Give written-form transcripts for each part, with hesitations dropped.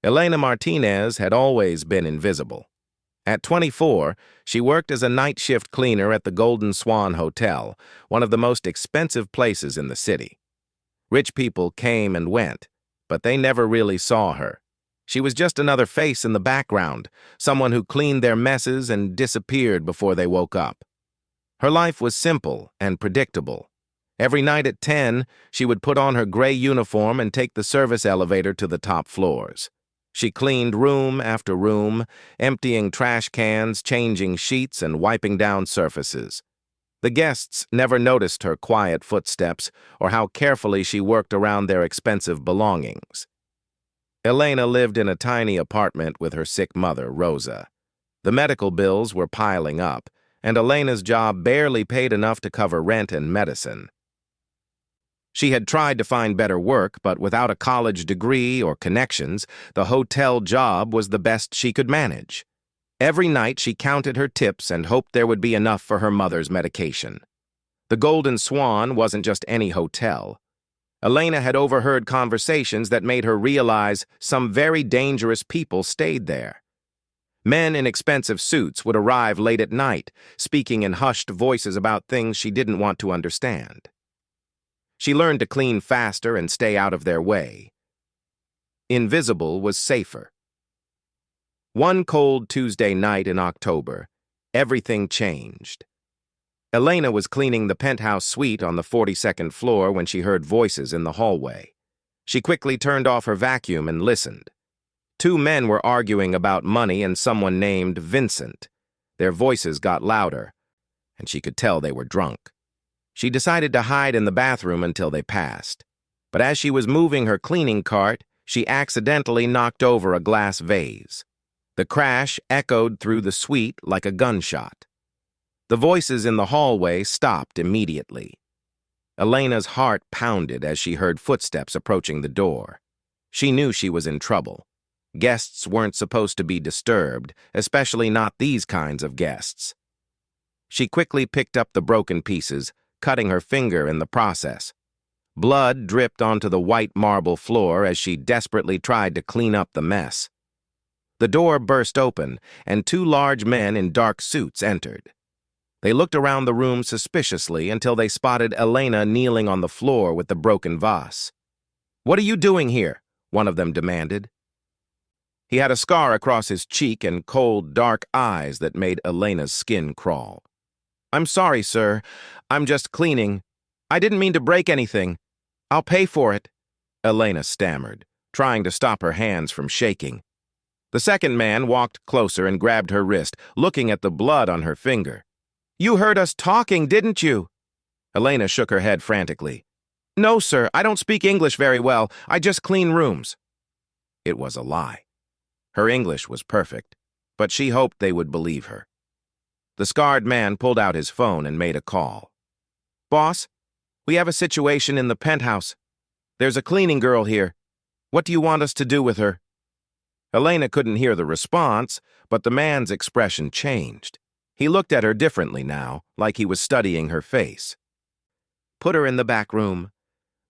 Elena Martinez had always been invisible. At 24, she worked as a night shift cleaner at the Golden Swan Hotel, one of the most expensive places in the city. Rich people came and went, but they never really saw her. She was just another face in the background, someone who cleaned their messes and disappeared before they woke up. Her life was simple and predictable. Every night at 10, she would put on her gray uniform and take the service elevator to the top floors. She cleaned room after room, emptying trash cans, changing sheets, and wiping down surfaces. The guests never noticed her quiet footsteps or how carefully she worked around their expensive belongings. Elena lived in a tiny apartment with her sick mother, Rosa. The medical bills were piling up, and Elena's job barely paid enough to cover rent and medicine. She had tried to find better work, but without a college degree or connections, the hotel job was the best she could manage. Every night she counted her tips and hoped there would be enough for her mother's medication. The Golden Swan wasn't just any hotel. Elena had overheard conversations that made her realize some very dangerous people stayed there. Men in expensive suits would arrive late at night, speaking in hushed voices about things she didn't want to understand. She learned to clean faster and stay out of their way. Invisible was safer. One cold Tuesday night in October, everything changed. Elena was cleaning the penthouse suite on the 42nd floor when she heard voices in the hallway. She quickly turned off her vacuum and listened. Two men were arguing about money and someone named Vincent. Their voices got louder, and she could tell they were drunk. She decided to hide in the bathroom until they passed. But as she was moving her cleaning cart, she accidentally knocked over a glass vase. The crash echoed through the suite like a gunshot. The voices in the hallway stopped immediately. Elena's heart pounded as she heard footsteps approaching the door. She knew she was in trouble. Guests weren't supposed to be disturbed, especially not these kinds of guests. She quickly picked up the broken pieces, cutting her finger in the process. Blood dripped onto the white marble floor as she desperately tried to clean up the mess. The door burst open, and two large men in dark suits entered. They looked around the room suspiciously until they spotted Elena kneeling on the floor with the broken vase. "What are you doing here?" one of them demanded. He had a scar across his cheek and cold, dark eyes that made Elena's skin crawl. "I'm sorry, sir. I'm just cleaning. I didn't mean to break anything. I'll pay for it," Elena stammered, trying to stop her hands from shaking. The second man walked closer and grabbed her wrist, looking at the blood on her finger. "You heard us talking, didn't you?" Elena shook her head frantically. "No, sir. I don't speak English very well. I just clean rooms." It was a lie. Her English was perfect, but she hoped they would believe her. The scarred man pulled out his phone and made a call. "Boss, we have a situation in the penthouse. There's a cleaning girl here. What do you want us to do with her?" Elena couldn't hear the response, but the man's expression changed. He looked at her differently now, like he was studying her face. "Put her in the back room.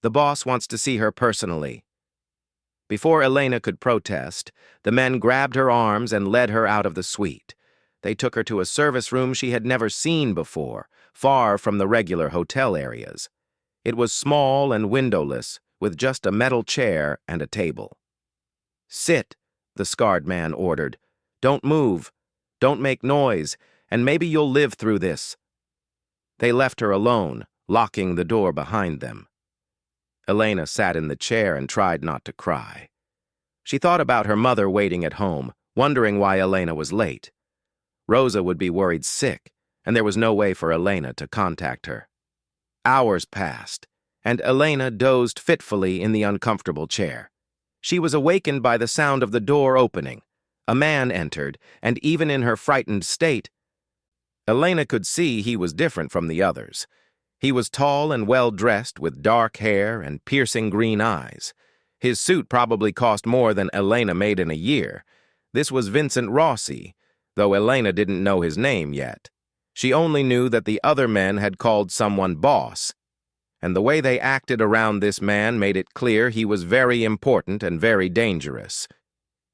The boss wants to see her personally." Before Elena could protest, the men grabbed her arms and led her out of the suite. They took her to a service room she had never seen before, far from the regular hotel areas. It was small and windowless, with just a metal chair and a table. "Sit," the scarred man ordered. "Don't move. Don't make noise, and maybe you'll live through this." They left her alone, locking the door behind them. Elena sat in the chair and tried not to cry. She thought about her mother waiting at home, wondering why Elena was late. Rosa would be worried sick, and there was no way for Elena to contact her. Hours passed, and Elena dozed fitfully in the uncomfortable chair. She was awakened by the sound of the door opening. A man entered, and even in her frightened state, Elena could see he was different from the others. He was tall and well-dressed with dark hair and piercing green eyes. His suit probably cost more than Elena made in a year. This was Vincent Rossi, though Elena didn't know his name yet. She only knew that the other men had called someone boss, and the way they acted around this man made it clear he was very important and very dangerous.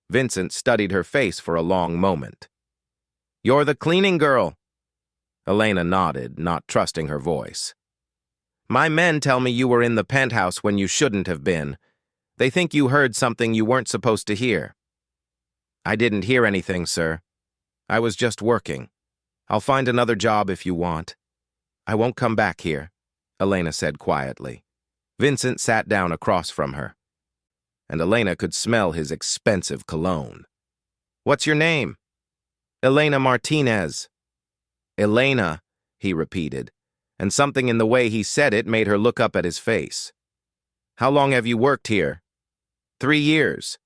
Vincent studied her face for a long moment. "You're the cleaning girl." Elena nodded, not trusting her voice. "My men tell me you were in the penthouse when you shouldn't have been. They think you heard something you weren't supposed to hear." "I didn't hear anything, sir. I was just working. I'll find another job if you want. I won't come back here," Elena said quietly. Vincent sat down across from her, and Elena could smell his expensive cologne. "What's your name?" "Elena Martinez." "Elena," he repeated, and something in the way he said it made her look up at his face. "How long have you worked here?" 3 years.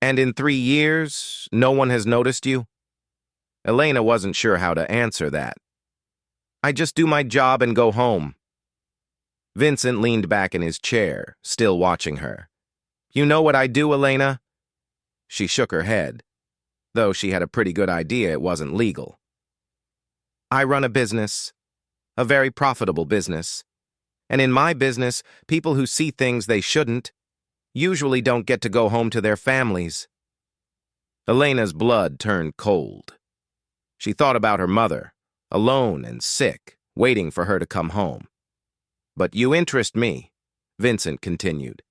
"And in 3 years, no one has noticed you?" Elena wasn't sure how to answer that. "I just do my job and go home." Vincent leaned back in his chair, still watching her. "You know what I do, Elena?" She shook her head, though she had a pretty good idea it wasn't legal. "I run a business, a very profitable business. And in my business, people who see things they shouldn't usually don't get to go home to their families." Elena's blood turned cold. She thought about her mother, alone and sick, waiting for her to come home. "But you interest me," Vincent continued.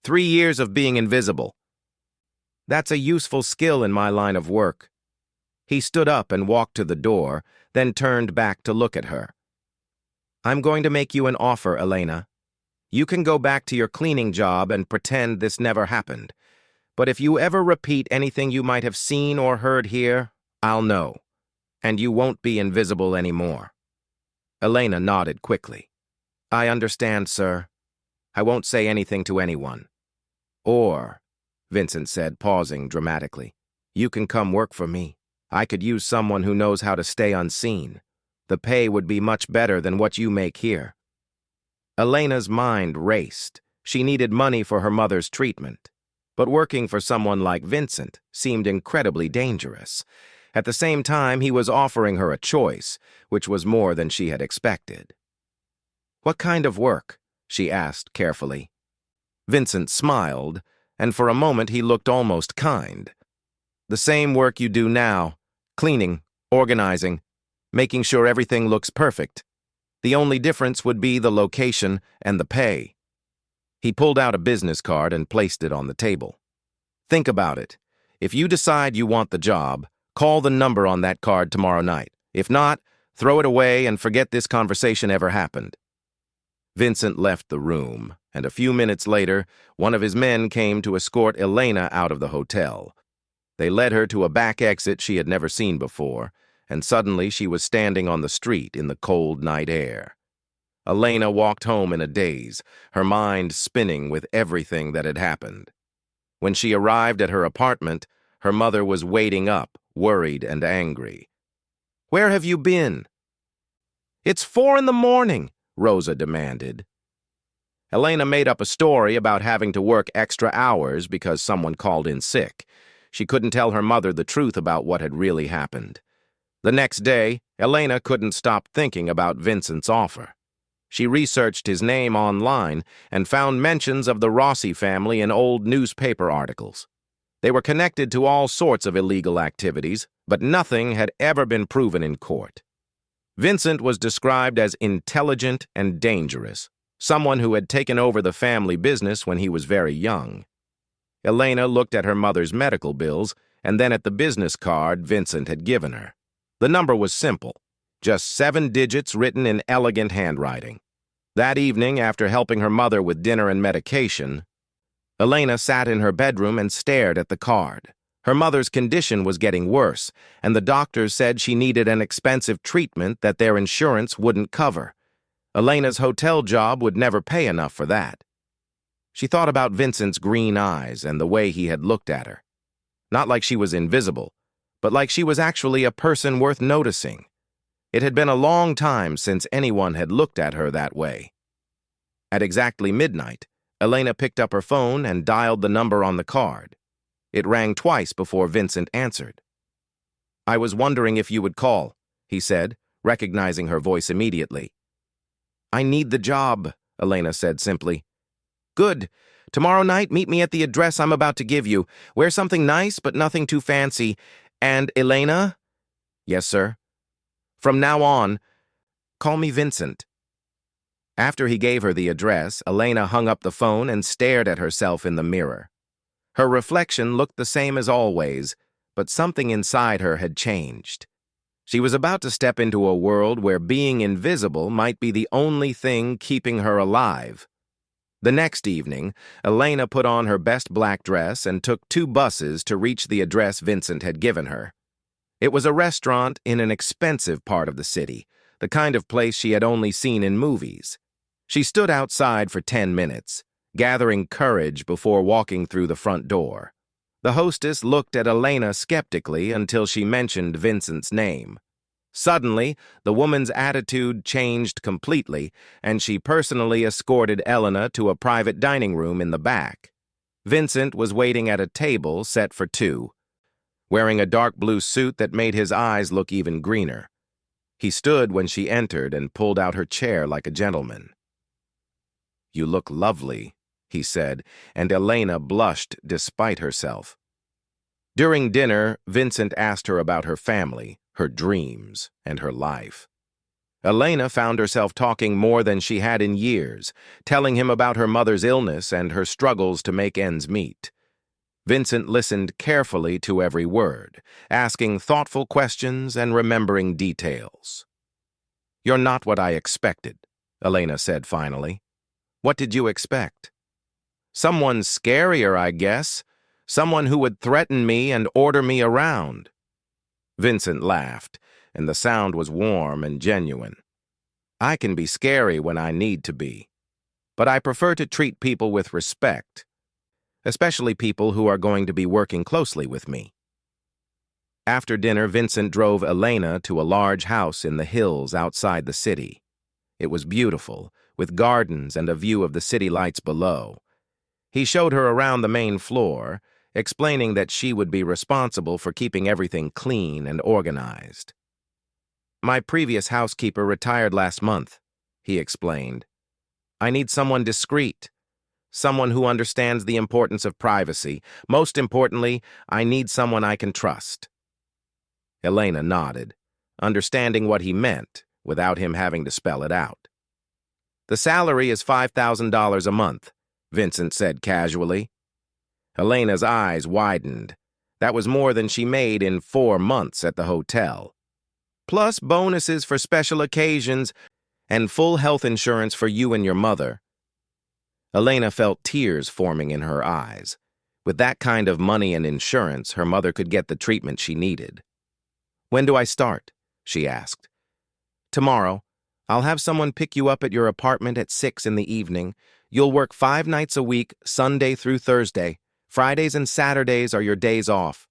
3 years of being invisible. That's a useful skill in my line of work." He stood up and walked to the door, then turned back to look at her. "I'm going to make you an offer, Elena. You can go back to your cleaning job and pretend this never happened. But if you ever repeat anything you might have seen or heard here, I'll know. And you won't be invisible anymore." Elena nodded quickly. "I understand, sir. I won't say anything to anyone." "Or," Vincent said, pausing dramatically, "you can come work for me. I could use someone who knows how to stay unseen. The pay would be much better than what you make here." Elena's mind raced. She needed money for her mother's treatment. But working for someone like Vincent seemed incredibly dangerous. At the same time, he was offering her a choice, which was more than she had expected. "What kind of work?" she asked carefully. Vincent smiled, and for a moment he looked almost kind. "The same work you do now, cleaning, organizing, making sure everything looks perfect. The only difference would be the location and the pay." He pulled out a business card and placed it on the table. "Think about it. If you decide you want the job, call the number on that card tomorrow night. If not, throw it away and forget this conversation ever happened." Vincent left the room, and a few minutes later, one of his men came to escort Elena out of the hotel. They led her to a back exit she had never seen before, and suddenly she was standing on the street in the cold night air. Elena walked home in a daze, her mind spinning with everything that had happened. When she arrived at her apartment, her mother was waiting up, worried and angry. "Where have you been?" "It's 4 in the morning, Rosa demanded. Elena made up a story about having to work extra hours because someone called in sick. She couldn't tell her mother the truth about what had really happened. The next day, Elena couldn't stop thinking about Vincent's offer. She researched his name online and found mentions of the Rossi family in old newspaper articles. They were connected to all sorts of illegal activities, but nothing had ever been proven in court. Vincent was described as intelligent and dangerous, someone who had taken over the family business when he was very young. Elena looked at her mother's medical bills and then at the business card Vincent had given her. The number was simple, just 7 digits written in elegant handwriting. That evening, after helping her mother with dinner and medication, Elena sat in her bedroom and stared at the card. Her mother's condition was getting worse, and the doctors said she needed an expensive treatment that their insurance wouldn't cover. Elena's hotel job would never pay enough for that. She thought about Vincent's green eyes and the way he had looked at her. Not like she was invisible, but like she was actually a person worth noticing. It had been a long time since anyone had looked at her that way. At exactly midnight, Elena picked up her phone and dialed the number on the card. It rang twice before Vincent answered. "I was wondering if you would call," he said, recognizing her voice immediately. "I need the job," Elena said simply. "Good. Tomorrow night, meet me at the address I'm about to give you. Wear something nice, but nothing too fancy. And Elena? Yes, sir. From now on, call me Vincent. After he gave her the address, Elena hung up the phone and stared at herself in the mirror. Her reflection looked the same as always, but something inside her had changed. She was about to step into a world where being invisible might be the only thing keeping her alive. The next evening, Elena put on her best black dress and took 2 buses to reach the address Vincent had given her. It was a restaurant in an expensive part of the city, the kind of place she had only seen in movies. She stood outside for 10 minutes, gathering courage before walking through the front door. The hostess looked at Elena skeptically until she mentioned Vincent's name. Suddenly, the woman's attitude changed completely, and she personally escorted Elena to a private dining room in the back. Vincent was waiting at a table set for 2, wearing a dark blue suit that made his eyes look even greener. He stood when she entered and pulled out her chair like a gentleman. "You look lovely," he said, and Elena blushed despite herself. During dinner, Vincent asked her about her family, her dreams, and her life. Elena found herself talking more than she had in years, telling him about her mother's illness and her struggles to make ends meet. Vincent listened carefully to every word, asking thoughtful questions and remembering details. "You're not what I expected," Elena said finally. "What did you expect?" "Someone scarier, I guess. Someone who would threaten me and order me around." Vincent laughed, and the sound was warm and genuine. "I can be scary when I need to be, but I prefer to treat people with respect, especially people who are going to be working closely with me." After dinner, Vincent drove Elena to a large house in the hills outside the city. It was beautiful, with gardens and a view of the city lights below. He showed her around the main floor, explaining that she would be responsible for keeping everything clean and organized. "My previous housekeeper retired last month," he explained. "I need someone discreet, someone who understands the importance of privacy. Most importantly, I need someone I can trust." Elena nodded, understanding what he meant without him having to spell it out. "The salary is $5,000 a month," Vincent said casually. Elena's eyes widened. That was more than she made in 4 months at the hotel. "Plus bonuses for special occasions and full health insurance for you and your mother." Elena felt tears forming in her eyes. With that kind of money and insurance, her mother could get the treatment she needed. "When do I start?" she asked. "Tomorrow. I'll have someone pick you up at your apartment at 6 in the evening. You'll work 5 nights a week, Sunday through Thursday. Fridays and Saturdays are your days off."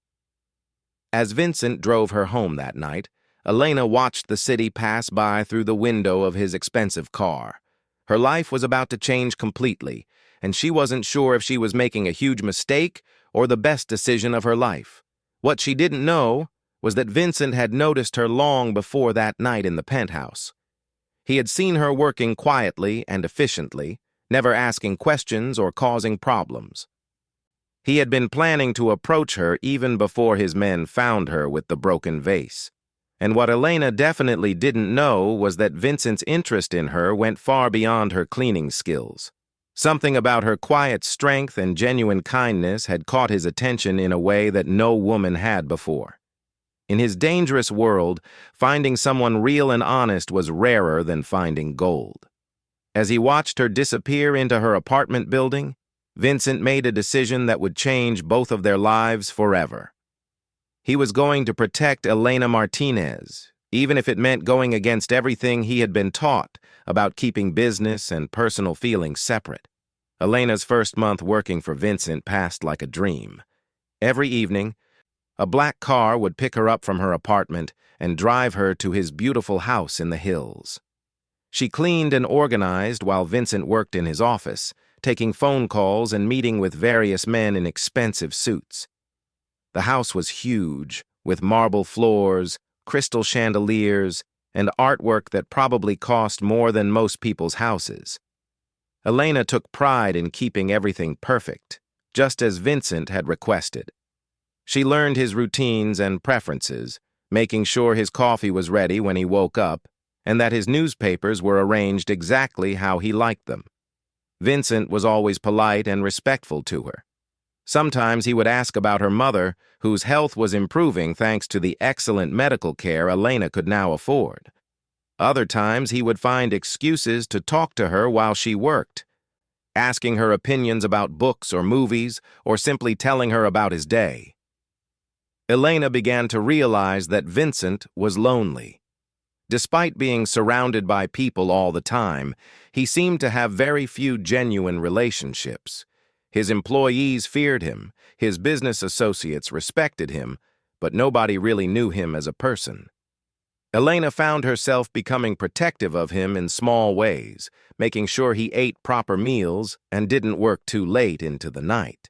As Vincent drove her home that night, Elena watched the city pass by through the window of his expensive car. Her life was about to change completely, and she wasn't sure if she was making a huge mistake or the best decision of her life. What she didn't know was that Vincent had noticed her long before that night in the penthouse. He had seen her working quietly and efficiently, never asking questions or causing problems. He had been planning to approach her even before his men found her with the broken vase. And what Elena definitely didn't know was that Vincent's interest in her went far beyond her cleaning skills. Something about her quiet strength and genuine kindness had caught his attention in a way that no woman had before. In his dangerous world, finding someone real and honest was rarer than finding gold. As he watched her disappear into her apartment building, Vincent made a decision that would change both of their lives forever. He was going to protect Elena Martinez, even if it meant going against everything he had been taught about keeping business and personal feelings separate. Elena's first month working for Vincent passed like a dream. Every evening, a black car would pick her up from her apartment and drive her to his beautiful house in the hills. She cleaned and organized while Vincent worked in his office, taking phone calls and meeting with various men in expensive suits. The house was huge, with marble floors, crystal chandeliers, and artwork that probably cost more than most people's houses. Elena took pride in keeping everything perfect, just as Vincent had requested. She learned his routines and preferences, making sure his coffee was ready when he woke up and that his newspapers were arranged exactly how he liked them. Vincent was always polite and respectful to her. Sometimes he would ask about her mother, whose health was improving thanks to the excellent medical care Elena could now afford. Other times he would find excuses to talk to her while she worked, asking her opinions about books or movies, or simply telling her about his day. Elena began to realize that Vincent was lonely. Despite being surrounded by people all the time, he seemed to have very few genuine relationships. His employees feared him, his business associates respected him, but nobody really knew him as a person. Elena found herself becoming protective of him in small ways, making sure he ate proper meals and didn't work too late into the night.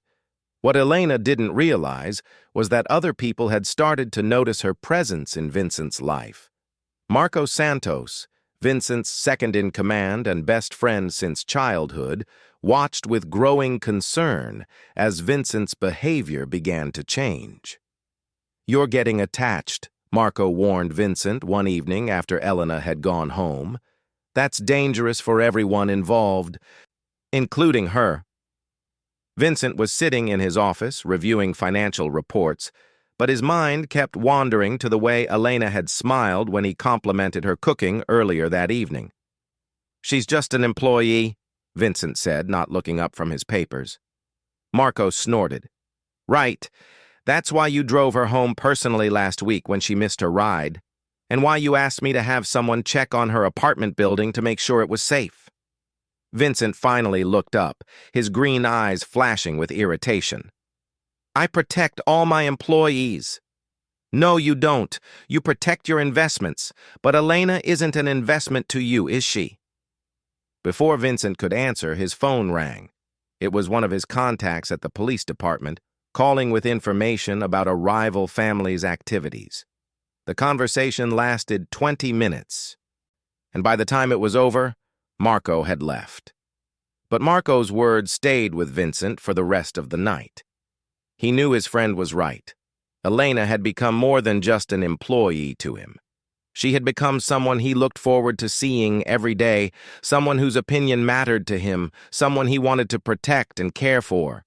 What Elena didn't realize was that other people had started to notice her presence in Vincent's life. Marco Santos, Vincent's second-in-command and best friend since childhood, watched with growing concern as Vincent's behavior began to change. "You're getting attached," Marco warned Vincent one evening after Elena had gone home. "That's dangerous for everyone involved, including her." Vincent was sitting in his office reviewing financial reports, but his mind kept wandering to the way Elena had smiled when he complimented her cooking earlier that evening. "She's just an employee," Vincent said, not looking up from his papers. Marco snorted. "Right. That's why you drove her home personally last week when she missed her ride, and why you asked me to have someone check on her apartment building to make sure it was safe." Vincent finally looked up, his green eyes flashing with irritation. "I protect all my employees." "No, you don't. You protect your investments. But Elena isn't an investment to you, is she?" Before Vincent could answer, his phone rang. It was one of his contacts at the police department, calling with information about a rival family's activities. The conversation lasted 20 minutes, and by the time it was over, Marco had left. But Marco's words stayed with Vincent for the rest of the night. He knew his friend was right. Elena had become more than just an employee to him. She had become someone he looked forward to seeing every day, someone whose opinion mattered to him, someone he wanted to protect and care for.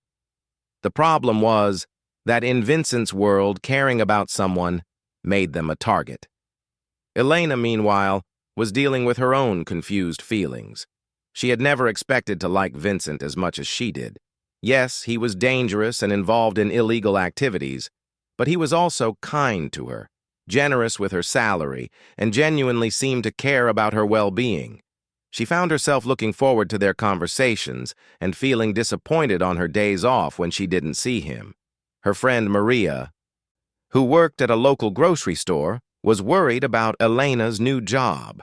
The problem was that in Vincent's world, caring about someone made them a target. Elena, meanwhile, was dealing with her own confused feelings. She had never expected to like Vincent as much as she did. Yes, he was dangerous and involved in illegal activities, but he was also kind to her, generous with her salary, and genuinely seemed to care about her well-being. She found herself looking forward to their conversations and feeling disappointed on her days off when she didn't see him. Her friend Maria, who worked at a local grocery store, was worried about Elena's new job.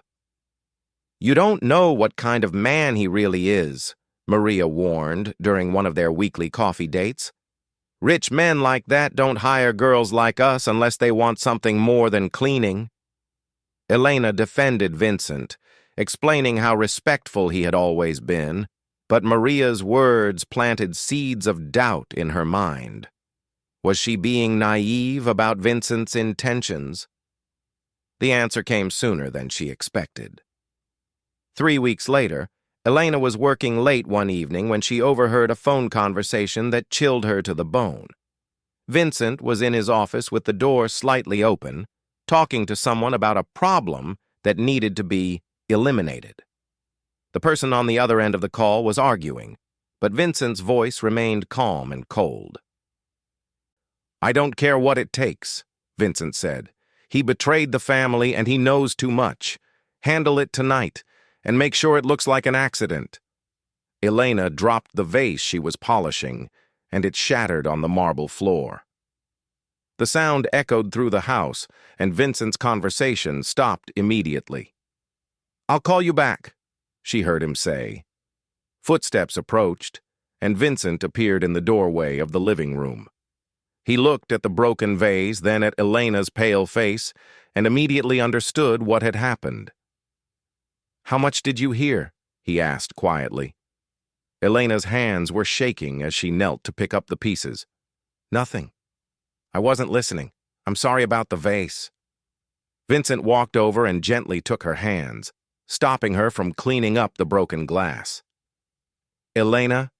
"You don't know what kind of man he really is," Maria warned during one of their weekly coffee dates. "Rich men like that don't hire girls like us unless they want something more than cleaning." Elena defended Vincent, explaining how respectful he had always been, but Maria's words planted seeds of doubt in her mind. Was she being naive about Vincent's intentions? The answer came sooner than she expected. 3 weeks later, Elena was working late one evening when she overheard a phone conversation that chilled her to the bone. Vincent was in his office with the door slightly open, talking to someone about a problem that needed to be eliminated. The person on the other end of the call was arguing, but Vincent's voice remained calm and cold. "I don't care what it takes," Vincent said. "He betrayed the family and he knows too much. Handle it tonight, and make sure it looks like an accident." Elena dropped the vase she was polishing, and it shattered on the marble floor. The sound echoed through the house, and Vincent's conversation stopped immediately. "I'll call you back," she heard him say. Footsteps approached, and Vincent appeared in the doorway of the living room. He looked at the broken vase, then at Elena's pale face, and immediately understood what had happened. "How much did you hear?" he asked quietly. Elena's hands were shaking as she knelt to pick up the pieces. Nothing. I wasn't listening. I'm sorry about the vase. Vincent walked over and gently took her hands, stopping her from cleaning up the broken glass. Elena,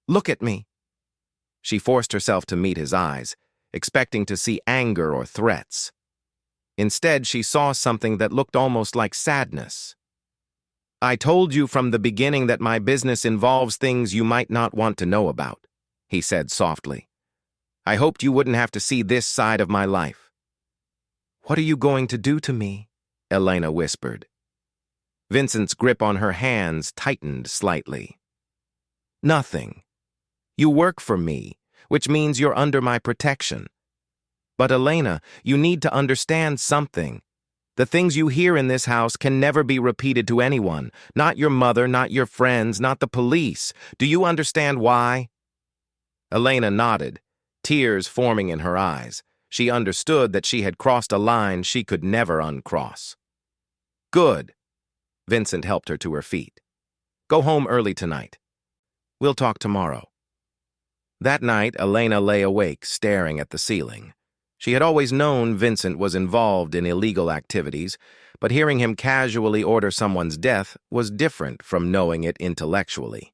look at me. She forced herself to meet his eyes, expecting to see anger or threats. Instead, she saw something that looked almost like sadness. I told you from the beginning that my business involves things you might not want to know about, he said softly. I hoped you wouldn't have to see this side of my life. What are you going to do to me? Elena whispered. Vincent's grip on her hands tightened slightly. Nothing. You work for me, which means you're under my protection. But Elena, you need to understand something. The things you hear in this house can never be repeated to anyone. Not your mother, not your friends, not the police. Do you understand why? Elena nodded, tears forming in her eyes. She understood that she had crossed a line she could never uncross. Good. Vincent helped her to her feet. Go home early tonight. We'll talk tomorrow. That night, Elena lay awake, staring at the ceiling. She had always known Vincent was involved in illegal activities, but hearing him casually order someone's death was different from knowing it intellectually.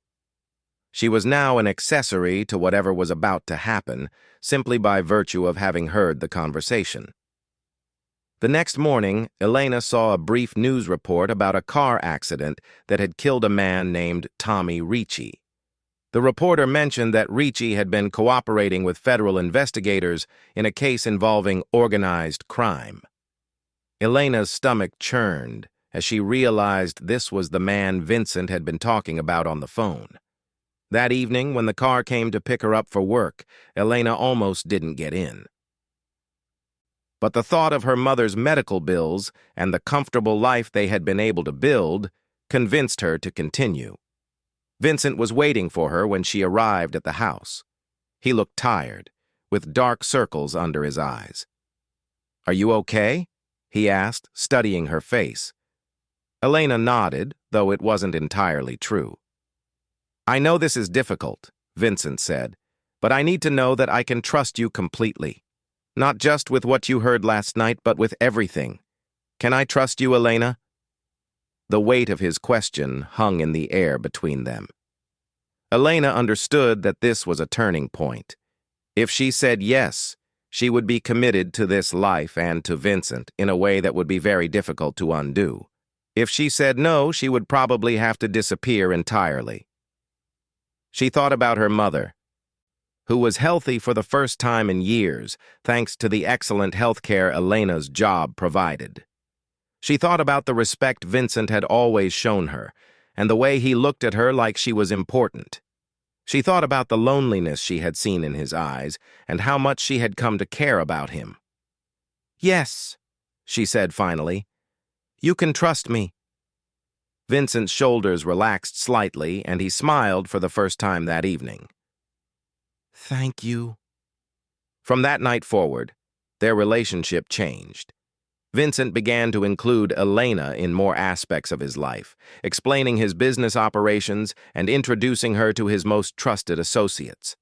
She was now an accessory to whatever was about to happen, simply by virtue of having heard the conversation. The next morning, Elena saw a brief news report about a car accident that had killed a man named Tommy Ricci. The reporter mentioned that Ricci had been cooperating with federal investigators in a case involving organized crime. Elena's stomach churned as she realized this was the man Vincent had been talking about on the phone. That evening, when the car came to pick her up for work, Elena almost didn't get in. But the thought of her mother's medical bills and the comfortable life they had been able to build convinced her to continue. Vincent was waiting for her when she arrived at the house. He looked tired, with dark circles under his eyes. Are you okay? He asked, studying her face. Elena nodded, though it wasn't entirely true. I know this is difficult, Vincent said, but I need to know that I can trust you completely. Not just with what you heard last night, but with everything. Can I trust you, Elena? The weight of his question hung in the air between them. Elena understood that this was a turning point. If she said yes, she would be committed to this life and to Vincent in a way that would be very difficult to undo. If she said no, she would probably have to disappear entirely. She thought about her mother, who was healthy for the first time in years, thanks to the excellent health care Elena's job provided. She thought about the respect Vincent had always shown her, and the way he looked at her like she was important. She thought about the loneliness she had seen in his eyes, and how much she had come to care about him. Yes, she said finally. You can trust me. Vincent's shoulders relaxed slightly, and he smiled for the first time that evening. Thank you. From that night forward, their relationship changed. Vincent began to include Elena in more aspects of his life, explaining his business operations and introducing her to his most trusted associates.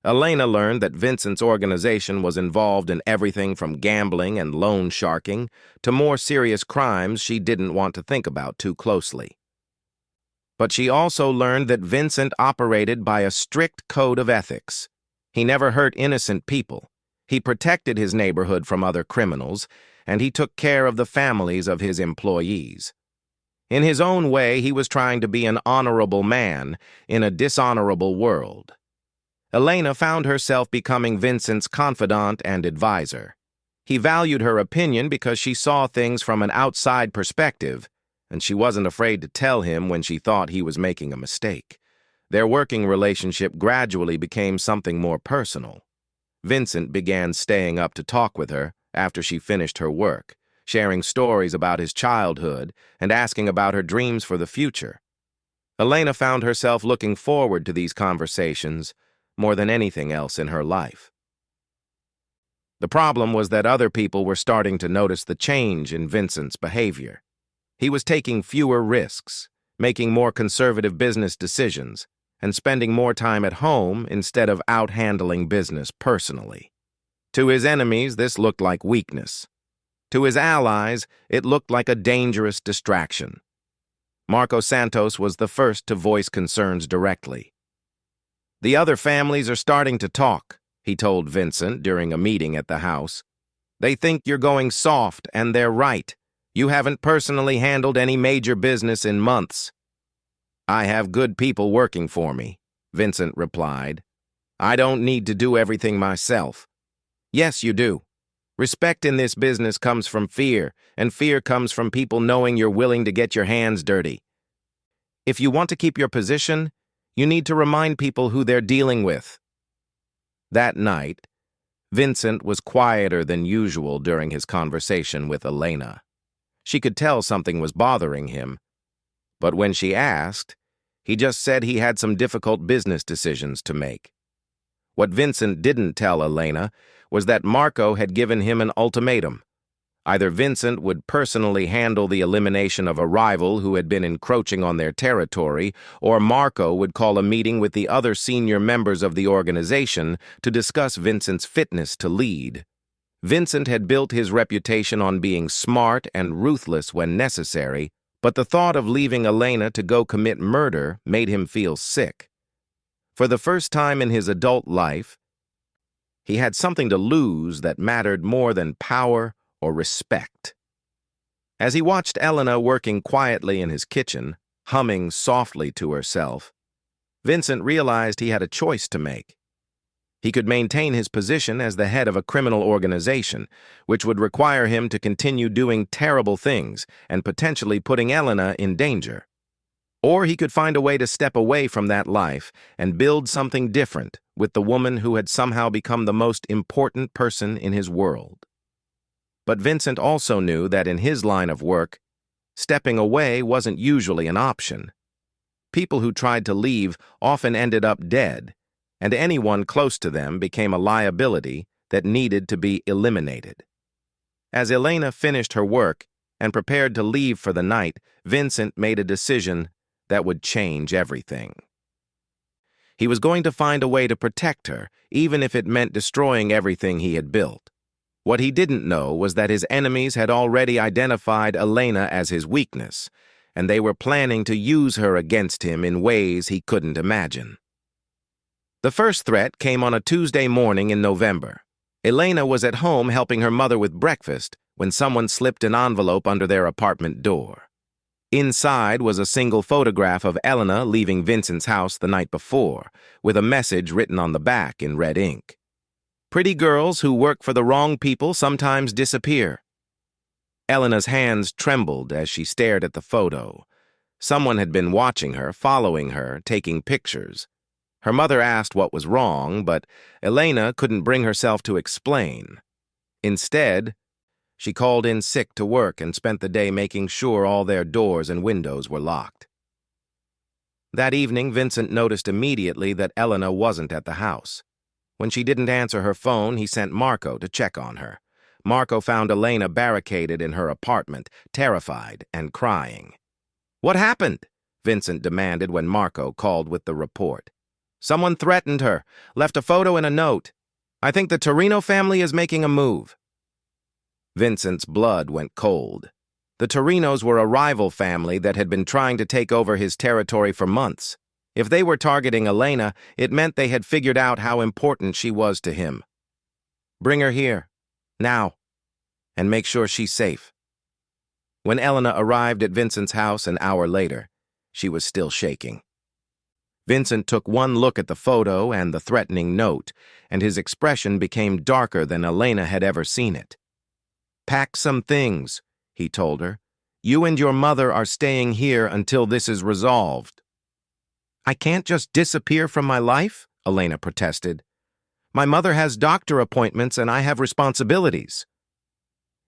Elena learned that Vincent's organization was involved in everything from gambling and loan sharking to more serious crimes she didn't want to think about too closely. But she also learned that Vincent operated by a strict code of ethics. He never hurt innocent people. He protected his neighborhood from other criminals, and he took care of the families of his employees. In his own way, he was trying to be an honorable man in a dishonorable world. Elena found herself becoming Vincent's confidant and advisor. He valued her opinion because she saw things from an outside perspective, and she wasn't afraid to tell him when she thought he was making a mistake. Their working relationship gradually became something more personal. Vincent began staying up to talk with her after she finished her work, sharing stories about his childhood and asking about her dreams for the future. Elena found herself looking forward to these conversations more than anything else in her life. The problem was that other people were starting to notice the change in Vincent's behavior. He was taking fewer risks, making more conservative business decisions, and spending more time at home instead of out handling business personally. To his enemies, this looked like weakness. To his allies, it looked like a dangerous distraction. Marco Santos was the first to voice concerns directly. "The other families are starting to talk," he told Vincent during a meeting at the house. "They think you're going soft, and they're right. You haven't personally handled any major business in months." "I have good people working for me," Vincent replied. "I don't need to do everything myself." "Yes, you do. Respect in this business comes from fear, and fear comes from people knowing you're willing to get your hands dirty. If you want to keep your position, you need to remind people who they're dealing with." That night, Vincent was quieter than usual during his conversation with Elena. She could tell something was bothering him, but when she asked, he just said he had some difficult business decisions to make. What Vincent didn't tell Elena was that Marco had given him an ultimatum. Either Vincent would personally handle the elimination of a rival who had been encroaching on their territory, or Marco would call a meeting with the other senior members of the organization to discuss Vincent's fitness to lead. Vincent had built his reputation on being smart and ruthless when necessary, but the thought of leaving Elena to go commit murder made him feel sick. For the first time in his adult life, he had something to lose that mattered more than power or respect. As he watched Elena working quietly in his kitchen, humming softly to herself, Vincent realized he had a choice to make. He could maintain his position as the head of a criminal organization, which would require him to continue doing terrible things and potentially putting Elena in danger. Or he could find a way to step away from that life and build something different with the woman who had somehow become the most important person in his world. But Vincent also knew that in his line of work, stepping away wasn't usually an option. People who tried to leave often ended up dead, and anyone close to them became a liability that needed to be eliminated. As Elena finished her work and prepared to leave for the night, Vincent made a decision that would change everything. He was going to find a way to protect her, even if it meant destroying everything he had built. What he didn't know was that his enemies had already identified Elena as his weakness, and they were planning to use her against him in ways he couldn't imagine. The first threat came on a Tuesday morning in November. Elena was at home helping her mother with breakfast when someone slipped an envelope under their apartment door. Inside was a single photograph of Elena leaving Vincent's house the night before, with a message written on the back in red ink. "Pretty girls who work for the wrong people sometimes disappear." Elena's hands trembled as she stared at the photo. Someone had been watching her, following her, taking pictures. Her mother asked what was wrong, but Elena couldn't bring herself to explain. Instead, she called in sick to work and spent the day making sure all their doors and windows were locked. That evening, Vincent noticed immediately that Elena wasn't at the house. When she didn't answer her phone, he sent Marco to check on her. Marco found Elena barricaded in her apartment, terrified and crying. "What happened?" Vincent demanded when Marco called with the report. "Someone threatened her, left a photo and a note. I think the Torino family is making a move." Vincent's blood went cold. The Torinos were a rival family that had been trying to take over his territory for months. If they were targeting Elena, it meant they had figured out how important she was to him. "Bring her here, now, and make sure she's safe." When Elena arrived at Vincent's house an hour later, she was still shaking. Vincent took one look at the photo and the threatening note, and his expression became darker than Elena had ever seen it. "Pack some things," he told her. "You and your mother are staying here until this is resolved." "I can't just disappear from my life," Elena protested. "My mother has doctor appointments and I have responsibilities."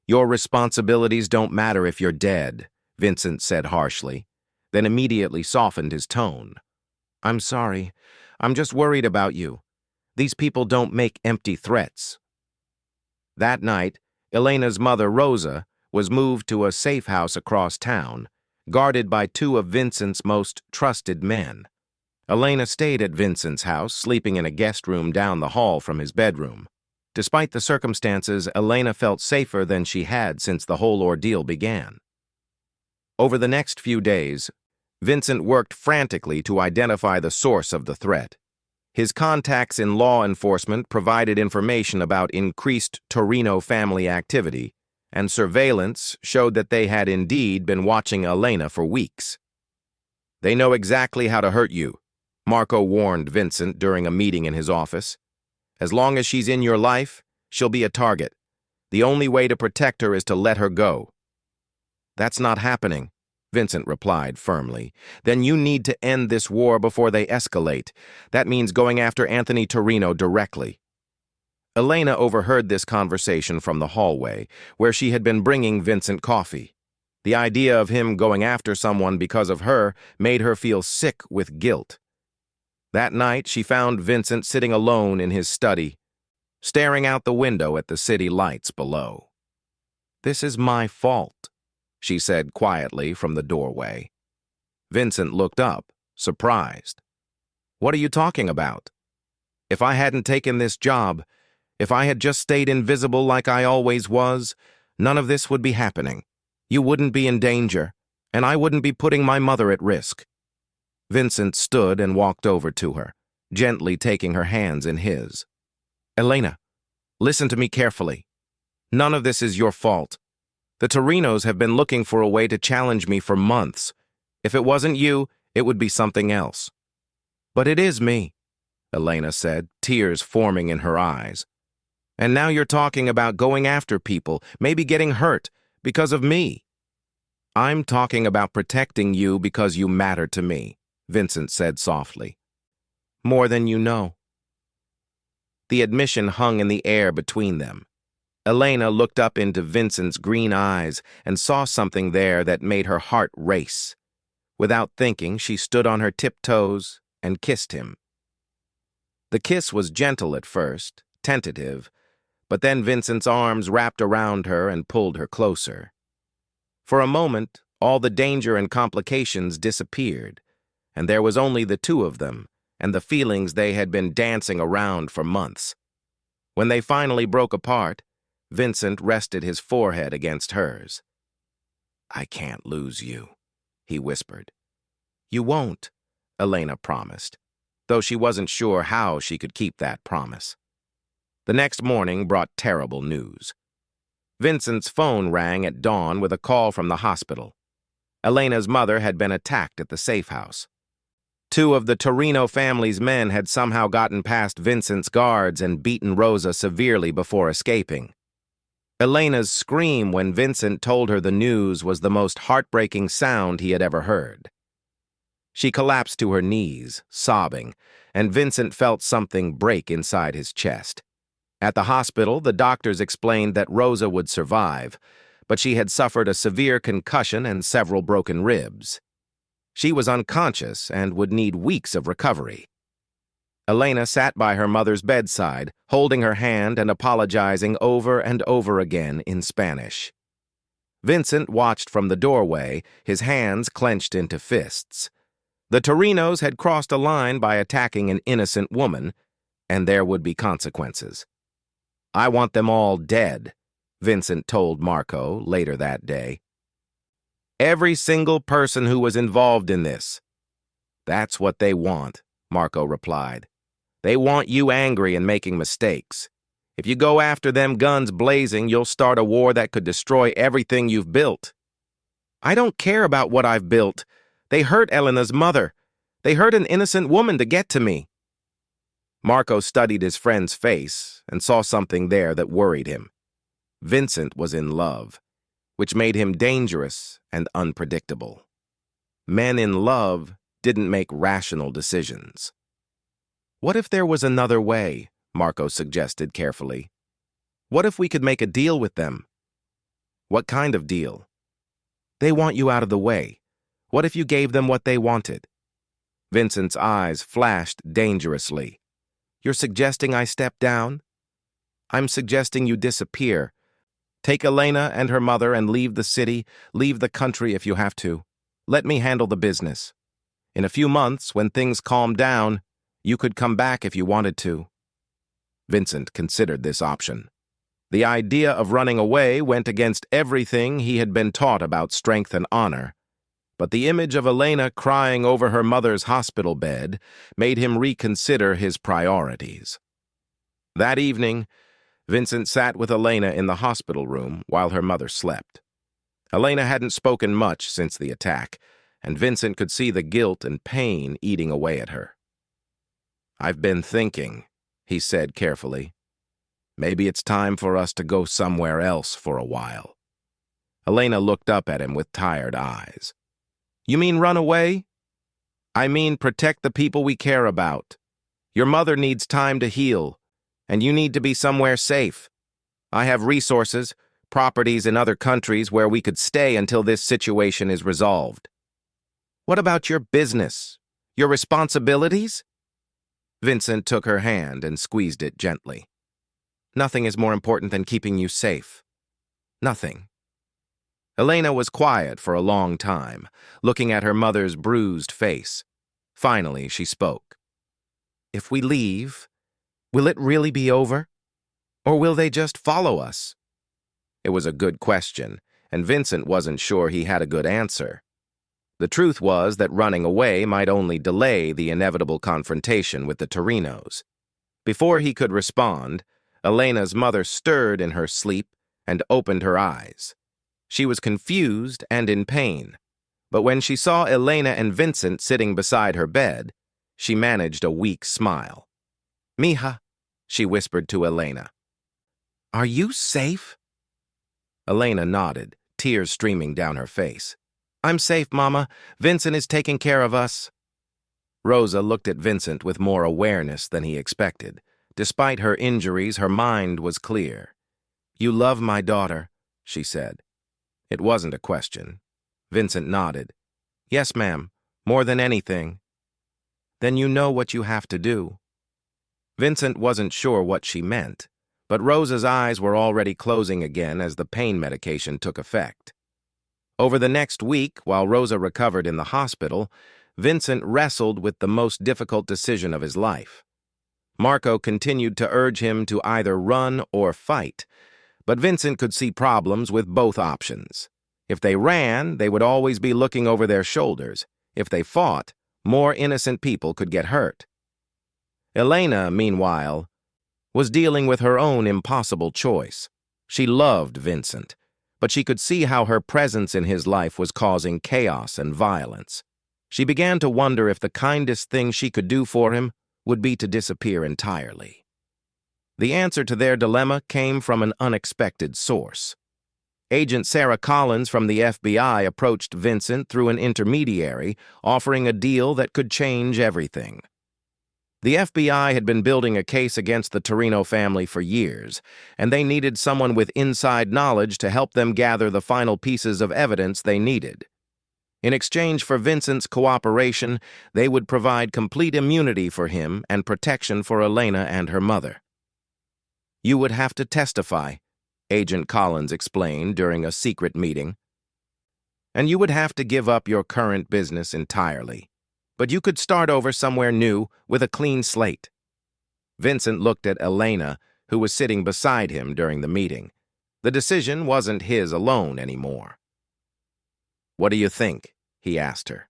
"Your responsibilities don't matter if you're dead," Vincent said harshly, then immediately softened his tone. "I'm sorry. I'm just worried about you. These people don't make empty threats." That night, Elena's mother, Rosa, was moved to a safe house across town, guarded by two of Vincent's most trusted men. Elena stayed at Vincent's house, sleeping in a guest room down the hall from his bedroom. Despite the circumstances, Elena felt safer than she had since the whole ordeal began. Over the next few days, Vincent worked frantically to identify the source of the threat. His contacts in law enforcement provided information about increased Torino family activity, and surveillance showed that they had indeed been watching Elena for weeks. "They know exactly how to hurt you," Marco warned Vincent during a meeting in his office. "As long as she's in your life, she'll be a target. The only way to protect her is to let her go." "That's not happening," Vincent replied firmly. "Then you need to end this war before they escalate. That means going after Anthony Torino directly." Elena overheard this conversation from the hallway, where she had been bringing Vincent coffee. The idea of him going after someone because of her made her feel sick with guilt. That night, she found Vincent sitting alone in his study, staring out the window at the city lights below. "This is my fault," she said quietly from the doorway. Vincent looked up, surprised. "What are you talking about? If I hadn't taken this job, if I had just stayed invisible like I always was, none of this would be happening. You wouldn't be in danger, and I wouldn't be putting my mother at risk." Vincent stood and walked over to her, gently taking her hands in his. "Elena, listen to me carefully. None of this is your fault. The Torinos have been looking for a way to challenge me for months. If it wasn't you, it would be something else." "But it is me," Elena said, tears forming in her eyes. "And now you're talking about going after people, maybe getting hurt, because of me." "I'm talking about protecting you because you matter to me," Vincent said softly. "More than you know." The admission hung in the air between them. Elena looked up into Vincent's green eyes and saw something there that made her heart race. Without thinking, she stood on her tiptoes and kissed him. The kiss was gentle at first, tentative, but then Vincent's arms wrapped around her and pulled her closer. For a moment, all the danger and complications disappeared, and there was only the two of them and the feelings they had been dancing around for months. When they finally broke apart, Vincent rested his forehead against hers. "I can't lose you," he whispered. "You won't," Elena promised, though she wasn't sure how she could keep that promise. The next morning brought terrible news. Vincent's phone rang at dawn with a call from the hospital. Elena's mother had been attacked at the safe house. Two of the Torino family's men had somehow gotten past Vincent's guards and beaten Rosa severely before escaping. Elena's scream when Vincent told her the news was the most heartbreaking sound he had ever heard. She collapsed to her knees, sobbing, and Vincent felt something break inside his chest. At the hospital, the doctors explained that Rosa would survive, but she had suffered a severe concussion and several broken ribs. She was unconscious and would need weeks of recovery. Elena sat by her mother's bedside, holding her hand and apologizing over and over again in Spanish. Vincent watched from the doorway, his hands clenched into fists. The Torinos had crossed a line by attacking an innocent woman, and there would be consequences. "I want them all dead," Vincent told Marco later that day. "Every single person who was involved in this." "That's what they want," Marco replied. "They want you angry and making mistakes. If you go after them guns blazing, you'll start a war that could destroy everything you've built." "I don't care about what I've built. They hurt Elena's mother. They hurt an innocent woman to get to me." Marco studied his friend's face and saw something there that worried him. Vincent was in love, which made him dangerous and unpredictable. Men in love didn't make rational decisions. "What if there was another way?" Marco suggested carefully. "What if we could make a deal with them?" "What kind of deal?" "They want you out of the way. What if you gave them what they wanted?" Vincent's eyes flashed dangerously. "You're suggesting I step down?" "I'm suggesting you disappear. Take Elena and her mother and leave the city, leave the country if you have to. Let me handle the business. In a few months, when things calm down, you could come back if you wanted to. Vincent considered this option. The idea of running away went against everything he had been taught about strength and honor, but the image of Elena crying over her mother's hospital bed made him reconsider his priorities. That evening, Vincent sat with Elena in the hospital room while her mother slept. Elena hadn't spoken much since the attack, and Vincent could see the guilt and pain eating away at her. "I've been thinking," he said carefully. "Maybe it's time for us to go somewhere else for a while." Elena looked up at him with tired eyes. "You mean run away?" "I mean protect the people we care about. Your mother needs time to heal, and you need to be somewhere safe. I have resources, properties in other countries where we could stay until this situation is resolved." "What about your business? Your responsibilities?" Vincent took her hand and squeezed it gently. "Nothing is more important than keeping you safe. Nothing." Elena was quiet for a long time, looking at her mother's bruised face. Finally, she spoke. "If we leave, will it really be over? Or will they just follow us?" It was a good question, and Vincent wasn't sure he had a good answer. The truth was that running away might only delay the inevitable confrontation with the Torinos. Before he could respond, Elena's mother stirred in her sleep and opened her eyes. She was confused and in pain, but when she saw Elena and Vincent sitting beside her bed, she managed a weak smile. "Mija," she whispered to Elena. "Are you safe?" Elena nodded, tears streaming down her face. "I'm safe, Mama. Vincent is taking care of us." Rosa looked at Vincent with more awareness than he expected. Despite her injuries, her mind was clear. "You love my daughter," she said. It wasn't a question. Vincent nodded. "Yes, ma'am, more than anything." "Then you know what you have to do." Vincent wasn't sure what she meant, but Rosa's eyes were already closing again as the pain medication took effect. Over the next week, while Rosa recovered in the hospital, Vincent wrestled with the most difficult decision of his life. Marco continued to urge him to either run or fight, but Vincent could see problems with both options. If they ran, they would always be looking over their shoulders. If they fought, more innocent people could get hurt. Elena, meanwhile, was dealing with her own impossible choice. She loved Vincent, but she could see how her presence in his life was causing chaos and violence. She began to wonder if the kindest thing she could do for him would be to disappear entirely. The answer to their dilemma came from an unexpected source. Agent Sarah Collins from the FBI approached Vincent through an intermediary, offering a deal that could change everything. The FBI had been building a case against the Torino family for years, and they needed someone with inside knowledge to help them gather the final pieces of evidence they needed. In exchange for Vincent's cooperation, they would provide complete immunity for him and protection for Elena and her mother. "You would have to testify," Agent Collins explained during a secret meeting. "And you would have to give up your current business entirely. But you could start over somewhere new with a clean slate." Vincent looked at Elena, who was sitting beside him during the meeting. The decision wasn't his alone anymore. "What do you think?" he asked her.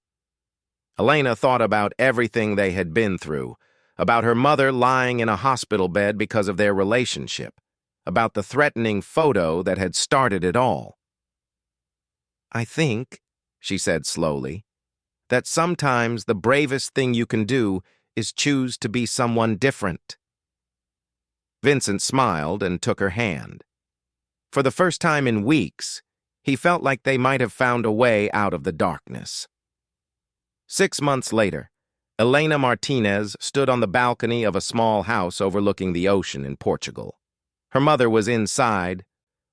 Elena thought about everything they had been through, about her mother lying in a hospital bed because of their relationship, about the threatening photo that had started it all. "I think," she said slowly, "that sometimes the bravest thing you can do is choose to be someone different." Vincent smiled and took her hand. For the first time in weeks, he felt like they might have found a way out of the darkness. 6 months later, Elena Martinez stood on the balcony of a small house overlooking the ocean in Portugal. Her mother was inside,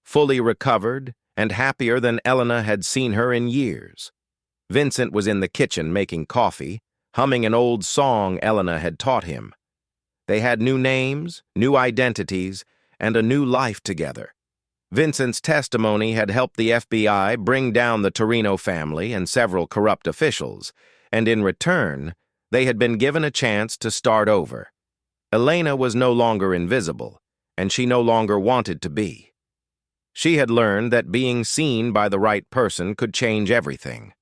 fully recovered and happier than Elena had seen her in years. Vincent was in the kitchen making coffee, humming an old song Elena had taught him. They had new names, new identities, and a new life together. Vincent's testimony had helped the FBI bring down the Torino family and several corrupt officials, and in return, they had been given a chance to start over. Elena was no longer invisible, and she no longer wanted to be. She had learned that being seen by the right person could change everything.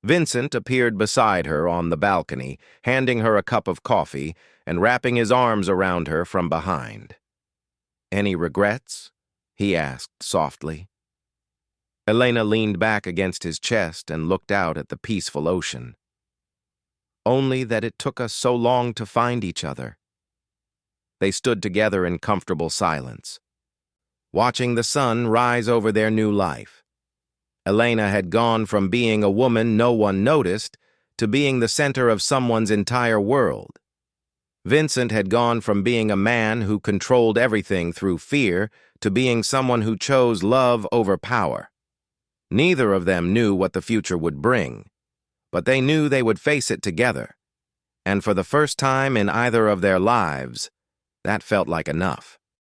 Vincent appeared beside her on the balcony, handing her a cup of coffee and wrapping his arms around her from behind. "Any regrets?" he asked softly. Elena leaned back against his chest and looked out at the peaceful ocean. "Only that it took us so long to find each other." They stood together in comfortable silence, watching the sun rise over their new life. Elena had gone from being a woman no one noticed to being the center of someone's entire world. Vincent had gone from being a man who controlled everything through fear to being someone who chose love over power. Neither of them knew what the future would bring, but they knew they would face it together. And for the first time in either of their lives, that felt like enough.